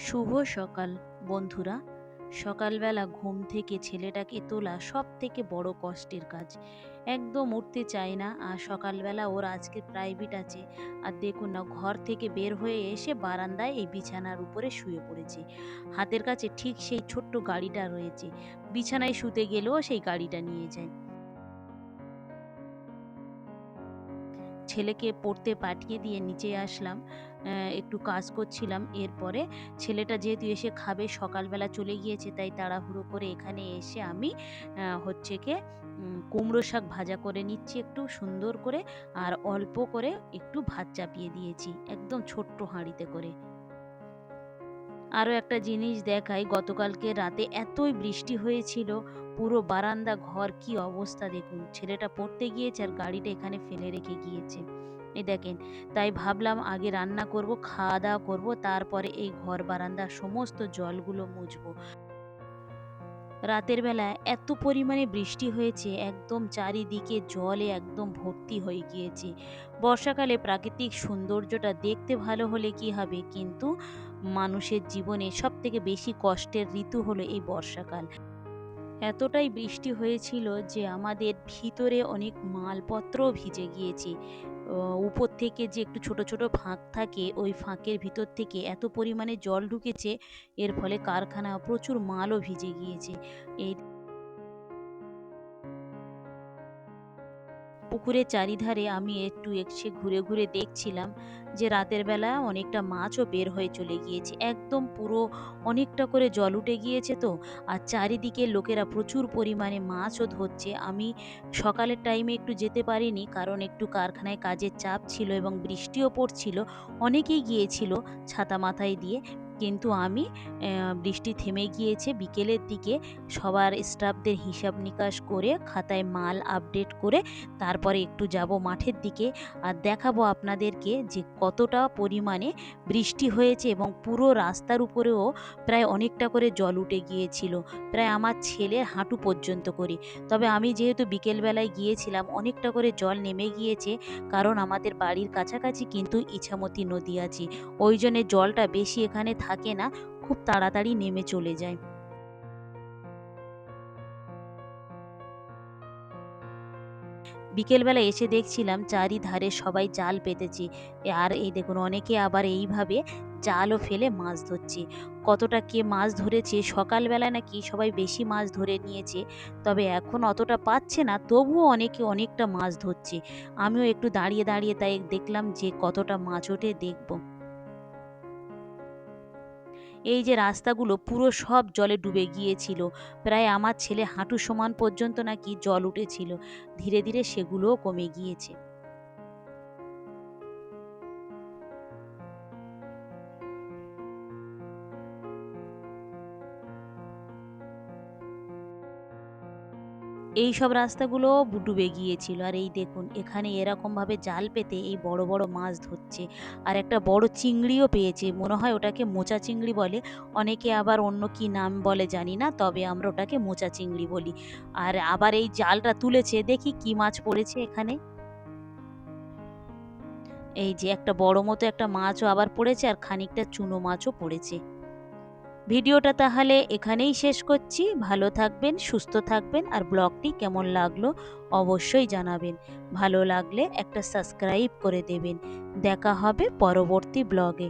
শুভ সকাল বন্ধুরা। সকালবেলা ঘুম থেকে ছেলেটাকে তোলা সব থেকে বড় কষ্টের কাজ। একদম উঠতে চায় না, আর সকালবেলা ওর আজকে প্রাইভেট আছে। আর দেখুন না, ঘর থেকে বের হয়ে এসে বারান্দায় এই বিছানার উপরে শুয়ে পড়েছে। হাতের কাছে ঠিক সেই ছোট্ট গাড়িটা রয়েছে, বিছানায় শুতে গেলেও সেই গাড়িটা নিয়ে যায়। ছেলেকে পড়তে পাঠিয়ে দিয়ে নিচে আসলাম। একটু কাজ করছিলাম। এরপরে ছেলেটা যেহেতু এসে খাবে, সকালবেলা চলে গিয়েছে, তাই তাড়াহুড়ো করে এখানে এসে আমি হচ্ছে গিয়ে কুমড়ো শাক ভাজা করে নিচ্ছি একটু সুন্দর করে। আর অল্প করে একটু ভাত চাপিয়ে দিয়েছি একদম ছোট্ট হাঁড়িতে করে। আরও একটা জিনিস দেখাই, গতকালকে রাতে এতই বৃষ্টি হয়েছিল, পুরো বারান্দা ঘর কি অবস্থা দেখুন। ছেলেটা পড়তে গিয়েছে আর গাড়িটা এখানে ফেলে রেখে গিয়েছে, এই দেখেন। তাই ভাবলাম আগে রান্না করব, খাওয়া দাওয়া করবো, তারপরে এই ঘর বারান্দার সমস্ত জলগুলো মুছবো। রাতের বেলা এত পরিমাণে বৃষ্টি হয়েছে, একদম চারিদিকে জলে একদম ভর্তি হয়ে গিয়েছে। বর্ষাকালে প্রাকৃতিক সৌন্দর্যটা দেখতে ভালো হলে কি হবে, কিন্তু মানুষের জীবনে সব থেকে বেশি কষ্টের ঋতু হলো এই বর্ষাকাল। এতটাই বৃষ্টি হয়েছিল যে আমাদের ভিতরে অনেক মালপত্রও ভিজে গিয়েছে। উপর থেকে যে একটু ছোট ছোট ফাঁক থাকে, ওই ফাঁকের ভিতর থেকে এত পরিমাণে জল ঢুকেছে, এর ফলে কারখানা প্রচুর মালও ভিজে গিয়েছে। এই পুকুরের চারিধারে আমি একটু এসে ঘুরে ঘুরে দেখছিলাম যে রাতের বেলা অনেকটা মাছও বের হয়ে চলে গিয়েছে, একদম পুরো অনেকটা করে জল উঠে গিয়েছে তো। আর চারিদিকে লোকেরা প্রচুর পরিমাণে মাছও ধরছে। আমি সকালের টাইমে একটু যেতে পারিনি, কারণ একটু কারখানায় কাজের চাপ ছিল এবং বৃষ্টিও পড়ছিল। অনেকেই গিয়েছিল ছাতা মাথায় দিয়ে, কিন্তু আমি বৃষ্টি থেমে গিয়েছে বিকেলের দিকে, সবার স্টাফদের হিসাব নিকাশ করে খাতায় মাল আপডেট করে তারপরে একটু যাব মাঠের দিকে। আর দেখাবো আপনাদেরকে যে কতটা পরিমাণে বৃষ্টি হয়েছে, এবং পুরো রাস্তার উপরেও প্রায় অনেকটা করে জল উঠে গিয়েছিল, প্রায় আমার ছেলের হাঁটু পর্যন্ত করে। তবে আমি যেহেতু বিকেলবেলায় গিয়েছিলাম, অনেকটা করে জল নেমে গিয়েছে, কারণ আমাদের বাড়ির কাছাকাছি কিন্তু ইছামতি নদী আছে, ওই জন্যে জলটা বেশি এখানে থাকে না, খুব তাড়াতাড়ি নেমে চলে যায়। বিকেলবেলা এসে দেখছিলাম চারিধারে সবাই জাল পেতেছে। আর এই দেখুন, অনেকে আবার এইভাবে জালও ফেলে মাছ ধরছে। কতটা কে মাছ ধরেছে, সকালবেলা নাকি সবাই বেশি মাছ ধরে নিয়েছে, তবে এখন অতটা পাচ্ছে না, তবুও অনেকে অনেকটা মাছ ধরছে। আমিও একটু দাঁড়িয়ে দাঁড়িয়ে তাই দেখলাম যে কতটা মাছ ওঠে দেখব। এই যে রাস্তাগুলো পুরো সব জলে ডুবে গিয়েছিল, প্রায় আমার ছেলে হাঁটু সমান পর্যন্ত নাকি জল উঠেছিল। ধীরে ধীরে সেগুলোও কমে গিয়েছে। এইসব রাস্তাগুলোও ডুবে গিয়েছিল। আর এই দেখুন, এখানে এরকমভাবে জাল পেতে এই বড় বড় মাছ ধরছে। আর একটা বড় চিংড়িও পেয়েছে, মনে হয় ওটাকে মোচা চিংড়ি বলে, অনেকে আবার অন্য কি নাম বলে জানি না, তবে আমরা ওটাকে মোচা চিংড়ি বলি। আর আবার এই জালটা তুলেছে, দেখি কি মাছ পড়েছে এখানে। এই যে একটা বড় মতো একটা মাছও আবার পড়েছে, আর খানিকটা চুনো মাছও পড়েছে। ভিডিওটা তাহলে এখানেই শেষ করছি। ভালো থাকবেন, সুস্থ থাকবেন, আর ব্লগটি কেমন লাগলো অবশ্যই জানাবেন। ভালো লাগলে একটা সাবস্ক্রাইব করে দেবেন। দেখা হবে পরবর্তী ব্লগে।